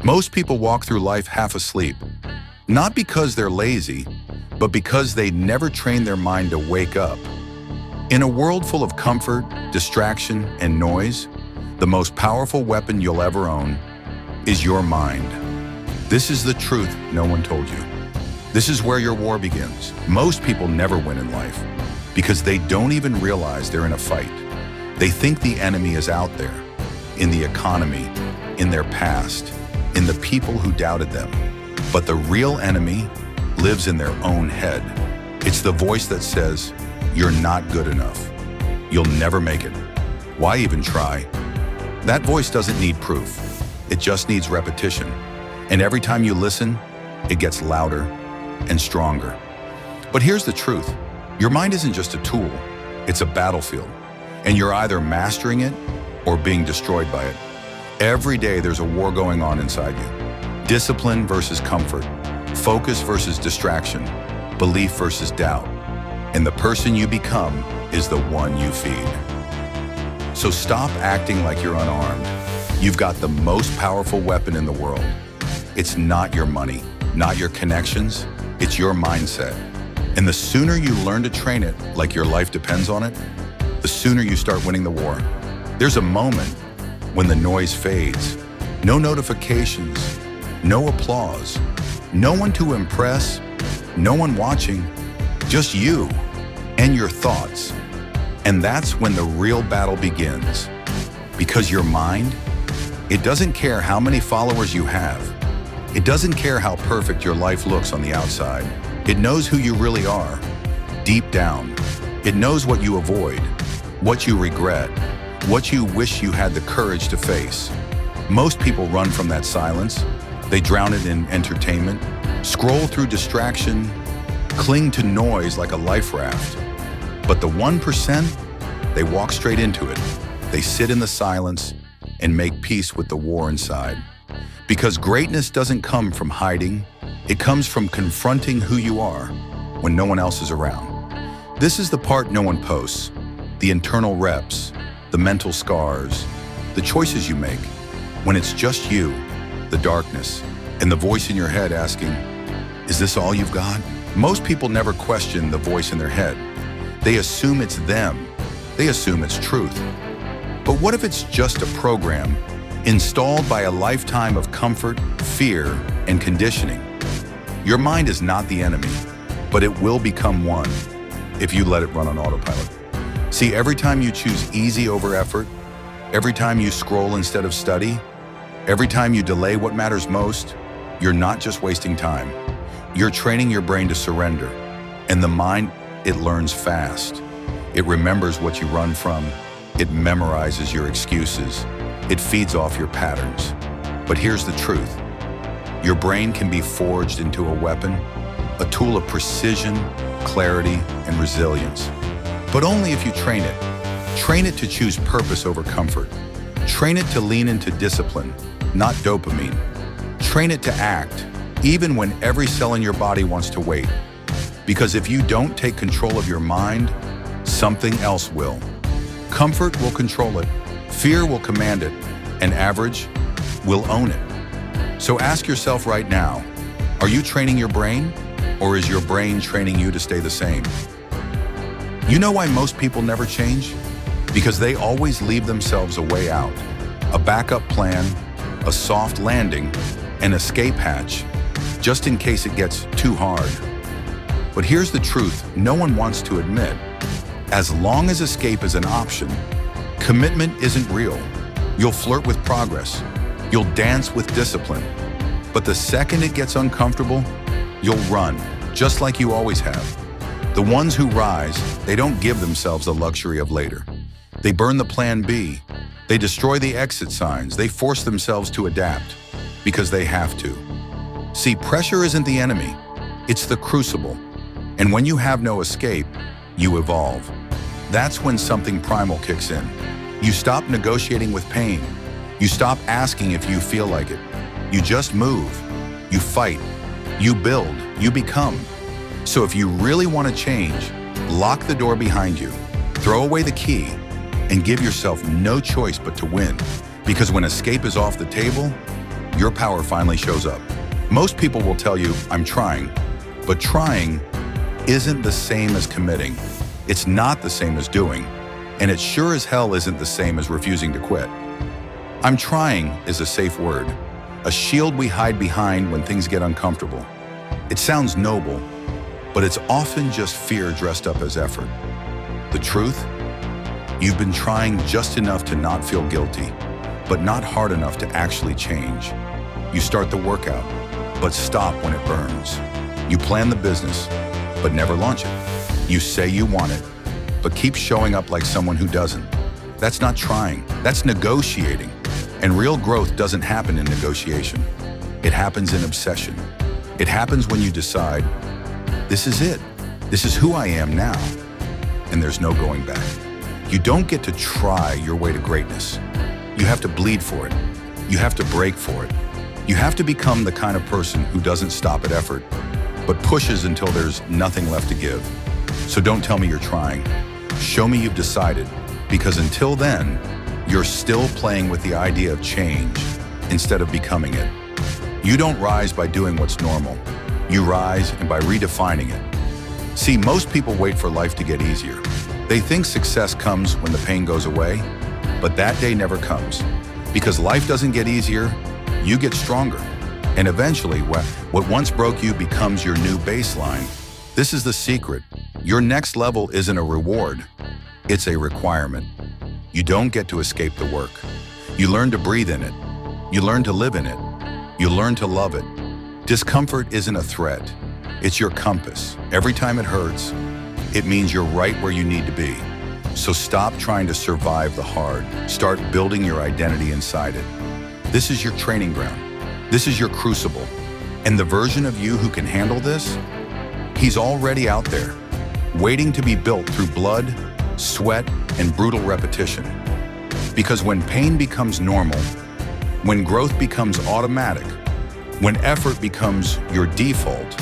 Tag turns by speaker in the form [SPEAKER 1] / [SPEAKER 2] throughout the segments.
[SPEAKER 1] Most people walk through life half asleep, not because they're lazy, but because they never train their mind to wake up. In a world full of comfort, distraction, and noise, the most powerful weapon you'll ever own is your mind. This is the truth no one told you. This is where your war begins. Most people never win in life because they don't even realize they're in a fight. They think the enemy is out there, in the economy, in their past, in the people who doubted them. But the real enemy lives in their own head. It's the voice that says, "You're not good enough. You'll never make it. Why even try?" That voice doesn't need proof. It just needs repetition. And every time you listen, it gets louder and stronger. But here's the truth. Your mind isn't just a tool. It's a battlefield. And you're either mastering it or being destroyed by it. Every day there's a war going on inside you. Discipline versus comfort. Focus versus distraction. Belief versus doubt. And the person you become is the one you feed. So stop acting like you're unarmed. You've got the most powerful weapon in the world. It's not your money, not your connections, it's your mindset. And the sooner you learn to train it like your life depends on it, the sooner you start winning the war. There's a moment when the noise fades. No notifications, no applause, no one to impress, no one watching, just you and your thoughts. And that's when the real battle begins. Because your mind, it doesn't care how many followers you have. It doesn't care how perfect your life looks on the outside. It knows who you really are, deep down. It knows what you avoid, what you regret, what you wish you had the courage to face. Most people run from that silence. They drown it in entertainment, scroll through distraction, cling to noise like a life raft. But the 1%, they walk straight into it. They sit in the silence and make peace with the war inside. Because greatness doesn't come from hiding, it comes from confronting who you are when no one else is around. This is the part no one posts, the internal reps, the mental scars, the choices you make, when it's just you, the darkness, and the voice in your head asking, "Is this all you've got?" Most people never question the voice in their head. They assume it's them. They assume it's truth. But what if it's just a program installed by a lifetime of comfort, fear, and conditioning? Your mind is not the enemy, but it will become one if you let it run on autopilot. See, every time you choose easy over effort, every time you scroll instead of study, every time you delay what matters most, you're not just wasting time. You're training your brain to surrender. And the mind, it learns fast. It remembers what you run from. It memorizes your excuses. It feeds off your patterns. But here's the truth. Your brain can be forged into a weapon, a tool of precision, clarity, and resilience. But only if you train it. Train it to choose purpose over comfort. Train it to lean into discipline, not dopamine. Train it to act, even when every cell in your body wants to wait. Because if you don't take control of your mind, something else will. Comfort will control it, fear will command it, and average will own it. So ask yourself right now, are you training your brain, or is your brain training you to stay the same? You know why most people never change? Because they always leave themselves a way out, a backup plan, a soft landing, an escape hatch, just in case it gets too hard. But here's the truth no one wants to admit. As long as escape is an option, commitment isn't real. You'll flirt with progress. You'll dance with discipline. But the second it gets uncomfortable, you'll run, just like you always have. The ones who rise, they don't give themselves the luxury of later. They burn the plan B. They destroy the exit signs. They force themselves to adapt because they have to. See, pressure isn't the enemy. It's the crucible. And when you have no escape, you evolve. That's when something primal kicks in. You stop negotiating with pain. You stop asking if you feel like it. You just move. You fight. You build. You become. So if you really want to change, lock the door behind you, throw away the key, and give yourself no choice but to win. Because when escape is off the table, your power finally shows up. Most people will tell you, I'm trying, but trying isn't the same as committing. It's not the same as doing, and it sure as hell isn't the same as refusing to quit. I'm trying is a safe word, a shield we hide behind when things get uncomfortable. It sounds noble, but it's often just fear dressed up as effort. The truth? You've been trying just enough to not feel guilty, but not hard enough to actually change. You start the workout, but stop when it burns. You plan the business, but never launch it. You say you want it, but keep showing up like someone who doesn't. That's not trying, that's negotiating. And real growth doesn't happen in negotiation. It happens in obsession. It happens when you decide, this is it. This is who I am now. And there's no going back. You don't get to try your way to greatness. You have to bleed for it. You have to break for it. You have to become the kind of person who doesn't stop at effort, but pushes until there's nothing left to give. So don't tell me you're trying. Show me you've decided, because until then, you're still playing with the idea of change instead of becoming it. You don't rise by doing what's normal. You rise and by redefining it. See, most people wait for life to get easier. They think success comes when the pain goes away, but that day never comes. Because life doesn't get easier, you get stronger. And eventually, what once broke you becomes your new baseline. This is the secret. Your next level isn't a reward, it's a requirement. You don't get to escape the work. You learn to breathe in it. You learn to live in it. You learn to love it. Discomfort isn't a threat. It's your compass. Every time it hurts, it means you're right where you need to be. So stop trying to survive the hard. Start building your identity inside it. This is your training ground. This is your crucible. And the version of you who can handle this, he's already out there, waiting to be built through blood, sweat, and brutal repetition. Because when pain becomes normal, when growth becomes automatic, when effort becomes your default,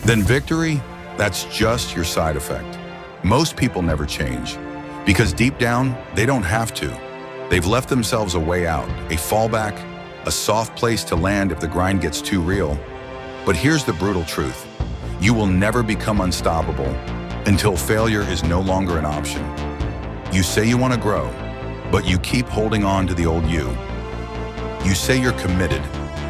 [SPEAKER 1] then victory, that's just your side effect. Most people never change because deep down, they don't have to. They've left themselves a way out, a fallback, a soft place to land if the grind gets too real. But here's the brutal truth. You will never become unstoppable until failure is no longer an option. You say you want to grow, but you keep holding on to the old you. You say you're committed,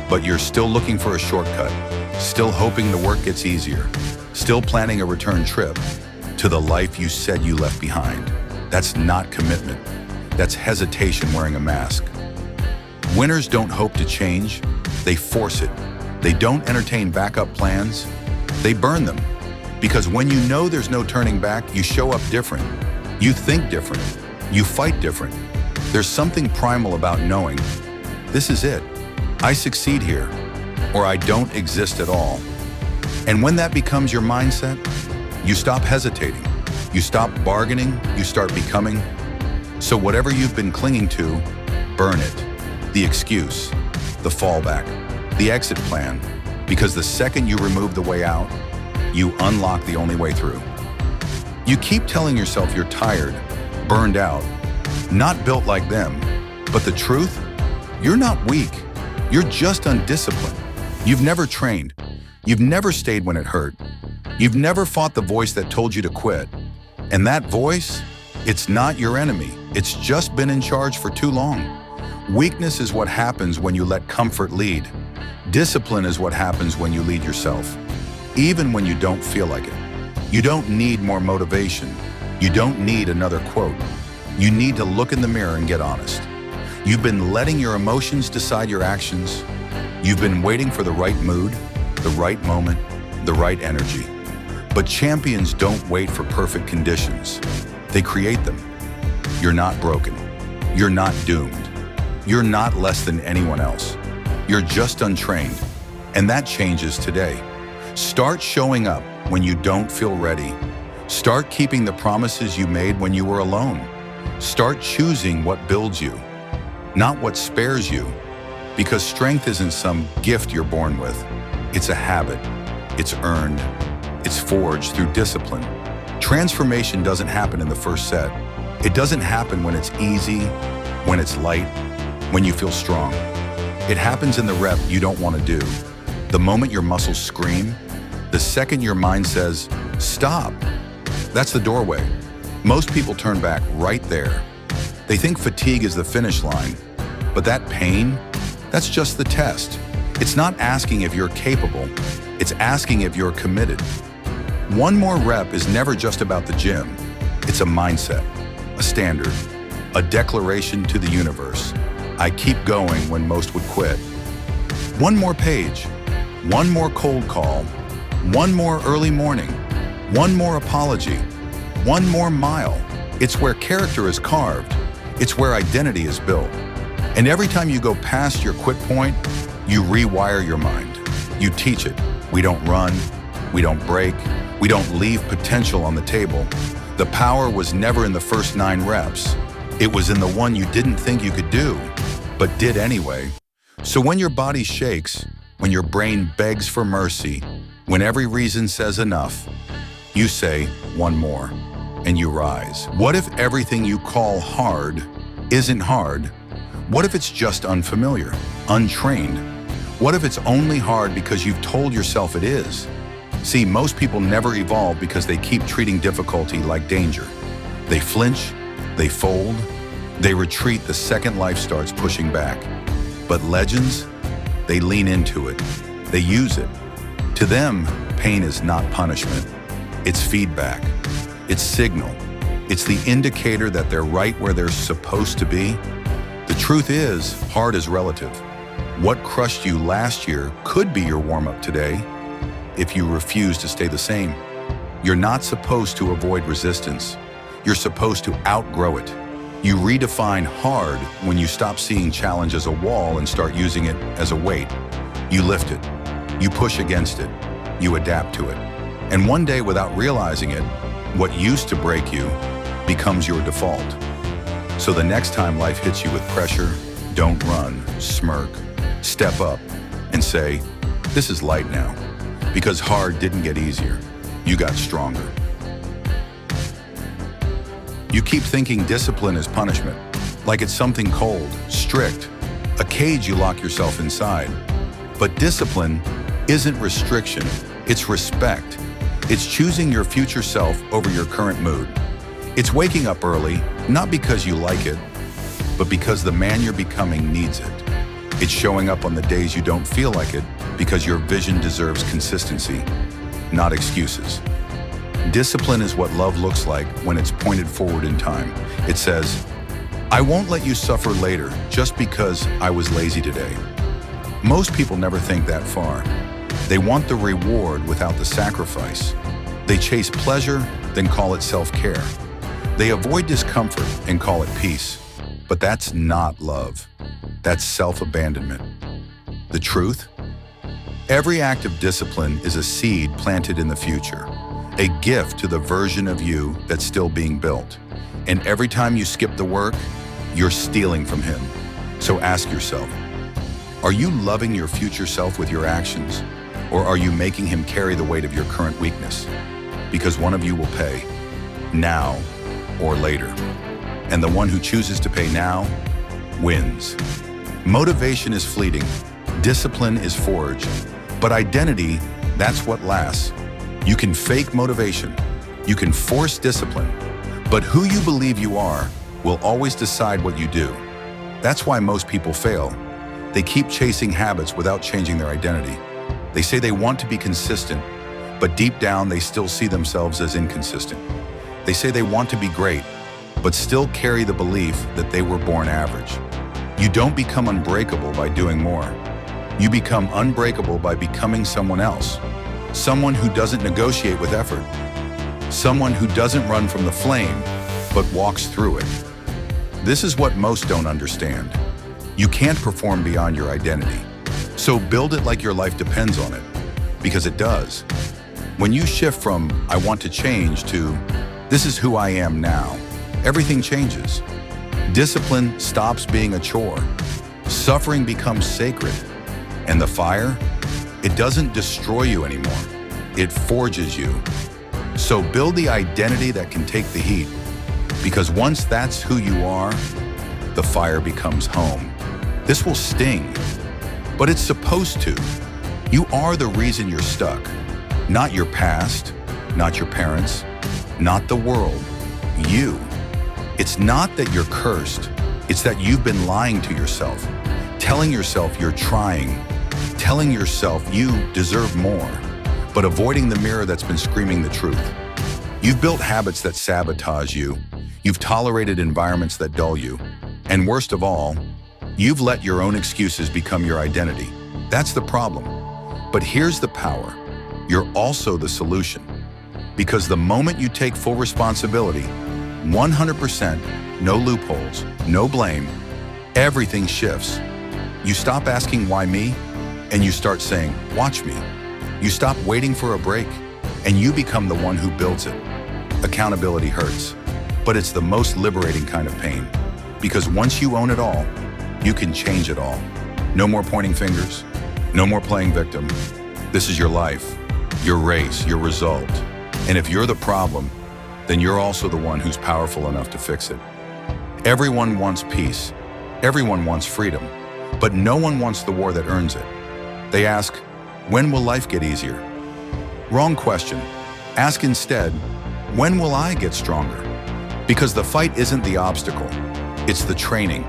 [SPEAKER 1] but you're still looking for a shortcut, still hoping the work gets easier, still planning a return trip to the life you said you left behind. That's not commitment. That's hesitation wearing a mask. Winners don't hope to change, they force it. They don't entertain backup plans, they burn them. Because when you know there's no turning back, you show up different. You think different. You fight different. There's something primal about knowing, this is it. I succeed here, or I don't exist at all. And when that becomes your mindset, you stop hesitating. You stop bargaining, you start becoming. So whatever you've been clinging to, burn it. The excuse, the fallback, the exit plan. Because the second you remove the way out, you unlock the only way through. You keep telling yourself you're tired, burned out, not built like them. But the truth, you're not weak. You're just undisciplined. You've never trained. You've never stayed when it hurt. You've never fought the voice that told you to quit. And that voice, it's not your enemy. It's just been in charge for too long. Weakness is what happens when you let comfort lead. Discipline is what happens when you lead yourself, even when you don't feel like it. You don't need more motivation. You don't need another quote. You need to look in the mirror and get honest. You've been letting your emotions decide your actions. You've been waiting for the right mood, the right moment, the right energy. But champions don't wait for perfect conditions. They create them. You're not broken. You're not doomed. You're not less than anyone else. You're just untrained. And that changes today. Start showing up when you don't feel ready. Start keeping the promises you made when you were alone. Start choosing what builds you, not what spares you. Because strength isn't some gift you're born with. It's a habit. It's earned. It's forged through discipline. Transformation doesn't happen in the first set. It doesn't happen when it's easy, when it's light, when you feel strong. It happens in the rep you don't want to do. The moment your muscles scream, the second your mind says, stop. That's the doorway. Most people turn back right there. They think fatigue is the finish line, but that pain, that's just the test. It's not asking if you're capable, it's asking if you're committed. One more rep is never just about the gym. It's a mindset, a standard, a declaration to the universe. I keep going when most would quit. One more page, one more cold call, one more early morning, one more apology, one more mile. It's where character is carved. It's where identity is built. And every time you go past your quit point, you rewire your mind. You teach it. We don't run. We don't break. We don't leave potential on the table. The power was never in the first 9 reps. It was in the one you didn't think you could do, but did anyway. So when your body shakes, when your brain begs for mercy, when every reason says enough, you say, one more, and you rise. What if everything you call hard isn't hard? What if it's just unfamiliar, untrained? What if it's only hard because you've told yourself it is? See, most people never evolve because they keep treating difficulty like danger. They flinch, they fold, they retreat the second life starts pushing back. But legends, they lean into it, they use it. To them, pain is not punishment. It's feedback, it's signal, it's the indicator that they're right where they're supposed to be. The truth is, hard is relative. What crushed you last year could be your warm-up today if you refuse to stay the same. You're not supposed to avoid resistance. You're supposed to outgrow it. You redefine hard when you stop seeing challenge as a wall and start using it as a weight. You lift it. You push against it. You adapt to it. And one day, without realizing it, what used to break you becomes your default. So the next time life hits you with pressure, don't run, smirk, step up, and say, this is light now. Because hard didn't get easier. You got stronger. You keep thinking discipline is punishment, like it's something cold, strict, a cage you lock yourself inside. But discipline isn't restriction, it's respect. It's choosing your future self over your current mood. It's waking up early, not because you like it, but because the man you're becoming needs it. It's showing up on the days you don't feel like it because your vision deserves consistency, not excuses. Discipline is what love looks like when it's pointed forward in time. It says, I won't let you suffer later just because I was lazy today. Most people never think that far. They want the reward without the sacrifice. They chase pleasure, then call it self-care. They avoid discomfort and call it peace. But that's not love. That's self-abandonment. The truth? Every act of discipline is a seed planted in the future, a gift to the version of you that's still being built. And every time you skip the work, you're stealing from him. So ask yourself, are you loving your future self with your actions? Or are you making him carry the weight of your current weakness? Because one of you will pay, now or later. And the one who chooses to pay now wins. Motivation is fleeting, discipline is forged, but identity, that's what lasts. You can fake motivation, you can force discipline, but who you believe you are will always decide what you do. That's why most people fail. They keep chasing habits without changing their identity. They say they want to be consistent, but deep down they still see themselves as inconsistent. They say they want to be great, but still carry the belief that they were born average. You don't become unbreakable by doing more. You become unbreakable by becoming someone else. Someone who doesn't negotiate with effort. Someone who doesn't run from the flame, but walks through it. This is what most don't understand. You can't perform beyond your identity. So build it like your life depends on it, because it does. When you shift from, I want to change, to, this is who I am now, everything changes. Discipline stops being a chore. Suffering becomes sacred. And the fire, it doesn't destroy you anymore. It forges you. So build the identity that can take the heat, because once that's who you are, the fire becomes home. This will sting. but it's supposed to. You are the reason you're stuck. Not your past, not your parents, not the world. You. It's not that you're cursed. It's that you've been lying to yourself, telling yourself you're trying, telling yourself you deserve more, but avoiding the mirror that's been screaming the truth. You've built habits that sabotage you. You've tolerated environments that dull you. And worst of all, you've let your own excuses become your identity. That's the problem. But here's the power. You're also the solution. Because the moment you take full responsibility, 100%, no loopholes, no blame, everything shifts. You stop asking why me, and you start saying, watch me. You stop waiting for a break, and you become the one who builds it. Accountability hurts, but it's the most liberating kind of pain. Because once you own it all, you can change it all. No more pointing fingers, no more playing victim. This is your life, your race, your result. And if you're the problem, then you're also the one who's powerful enough to fix it. Everyone wants peace. Everyone wants freedom. But no one wants the war that earns it. They ask, when will life get easier? Wrong question. Ask instead, when will I get stronger? Because the fight isn't the obstacle. It's the training.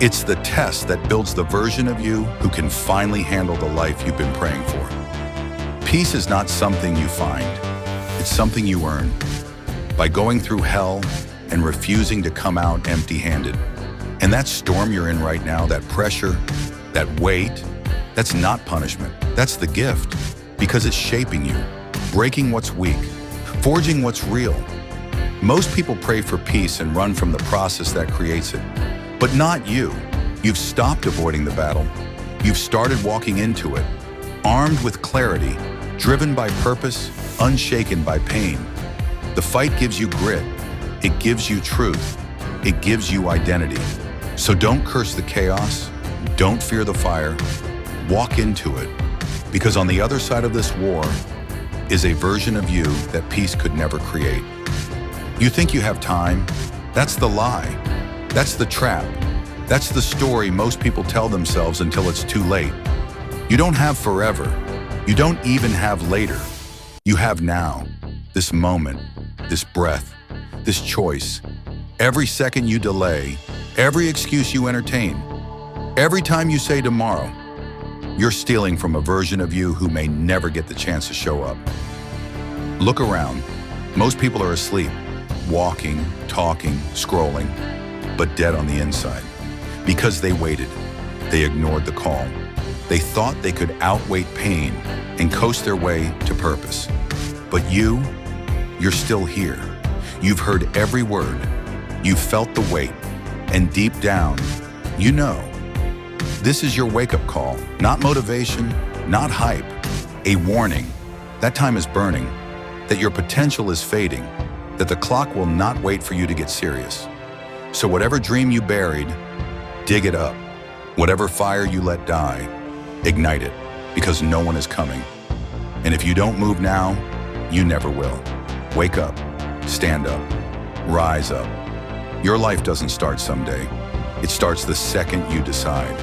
[SPEAKER 1] It's the test that builds the version of you who can finally handle the life you've been praying for. Peace is not something you find. It's something you earn. By going through hell and refusing to come out empty-handed. And that storm you're in right now, that pressure, that weight, that's not punishment. That's the gift. Because it's shaping you, breaking what's weak, forging what's real. Most people pray for peace and run from the process that creates it. But not you. You've stopped avoiding the battle. You've started walking into it, armed with clarity, driven by purpose, unshaken by pain. The fight gives you grit. It gives you truth. It gives you identity. So don't curse the chaos. Don't fear the fire. Walk into it. Because on the other side of this war is a version of you that peace could never create. You think you have time? That's the lie. That's the trap. That's the story most people tell themselves until it's too late. You don't have forever. You don't even have later. You have now, this moment, this breath, this choice. Every second you delay, every excuse you entertain, every time you say tomorrow, you're stealing from a version of you who may never get the chance to show up. Look around. Most people are asleep, walking, talking, scrolling, but dead on the inside. Because they waited. They ignored the call. They thought they could outweigh pain and coast their way to purpose. But you're still here. You've heard every word. You've felt the weight. And deep down, you know. This is your wake-up call. Not motivation, not hype. A warning. That time is burning. That your potential is fading. That the clock will not wait for you to get serious. So whatever dream you buried, dig it up. Whatever fire you let die, ignite it. Because no one is coming. And if you don't move now, you never will. Wake up. Stand up. Rise up. Your life doesn't start someday. It starts the second you decide.